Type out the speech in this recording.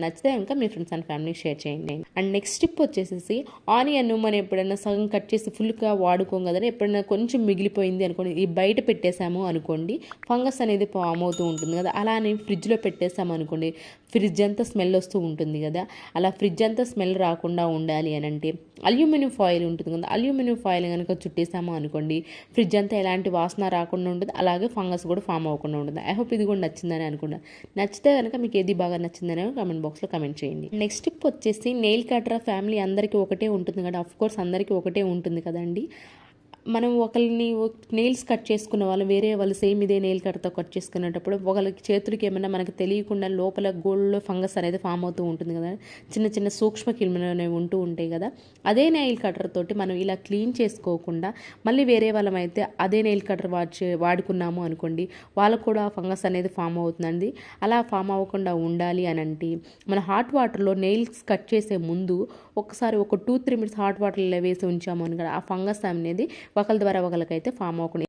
నచ్చితే కనుక మీ friends and ఫ్యామిలీకి షేర్ చేయండి. అండ్ నెక్స్ట్ టిప్ వచ్చేసి ఆనియన్ మనం ఎప్పుడైనా సగం కట్ చేసి ఫుల్గా వాడుకోం కదండి, ఎప్పుడైనా కొంచెం మిగిలిపోయింది అనుకోండి, ఈ బయట పెట్టేసాము అనుకోండి ఫంగస్ అనేది ఫామ్ అవుతూ ఉంటుంది కదా. అలానే ఫ్రిడ్జ్లో పెట్టేసాము అనుకోండి ఫ్రిడ్జ్ అంతా స్మెల్ వస్తూ ఉంటుంది కదా. అలా ఫ్రిడ్జ్ అంతా స్మెల్ రాకుండా ఉండాలి అని అంటే అల్యూమినియం ఫాయిల్ ఉంటుంది కదా, అల్యూమినియం ఫాయిల్ కనుక చుట్టేసాము అనుకోండి ఫ్రిడ్జ్ అంతా ఎలాంటి వాసన రాకుండా ఉంటుంది, అలాగే ఫంగస్ కూడా ఫామ్ అవ్వకుండా ఉంటుంది. ఐ హోప్ ఇది కూడా నచ్చిందని అనుకుంటున్నాను. నచ్చితే కనుక మీకు ఏది బాగా నచ్చిందని కామెంట్ బాక్స్లో కమెంట్ చేయండి. నెక్స్ట్ టిప్ వచ్చేసి నెయిల్ కటర్ ఫ్యామిలీ అందరికీ ఒకటే ఉంటుంది కదా, ఆఫ్ కోర్స్ అందరికీ ఒకటే ఉంటుంది కదండి. మనం ఒకరిని నెయిల్స్ కట్ చేసుకున్న వాళ్ళు వేరే వాళ్ళు సేమ్ ఇదే నెయిల్ కట్తో కట్ చేసుకునేటప్పుడు ఒకరికి చేతులకి ఏమైనా మనకు తెలియకుండా లోపల గోల్డ్లో ఫంగస్ అనేది ఫామ్ అవుతూ ఉంటుంది కదా, చిన్న చిన్న సూక్ష్మ క్రిములు అనేవి ఉంటూ ఉంటాయి కదా. అదే నెయిల్ కటర్ తోటి మనం ఇలా క్లీన్ చేసుకోకుండా మళ్ళీ వేరే వాళ్ళమైతే అదే నెయిల్ కటర్ వాడుకున్నాము అనుకోండి వాళ్ళకు కూడా ఫంగస్ అనేది ఫామ్ అవుతుందండి. అలా ఫామ్ అవ్వకుండా ఉండాలి అని అంటే మన హాట్ వాటర్లో నెయిల్స్ కట్ చేసే ముందు ఒకసారి ఒక 2-3 మినిట్స్ హాట్ వాటర్లో వేసి ఉంచాము అని కదా, ఆ ఫంగస్ అనేది ఒకరి ద్వారా ఒకరికైతే ఫామ్ అవ్వకుండా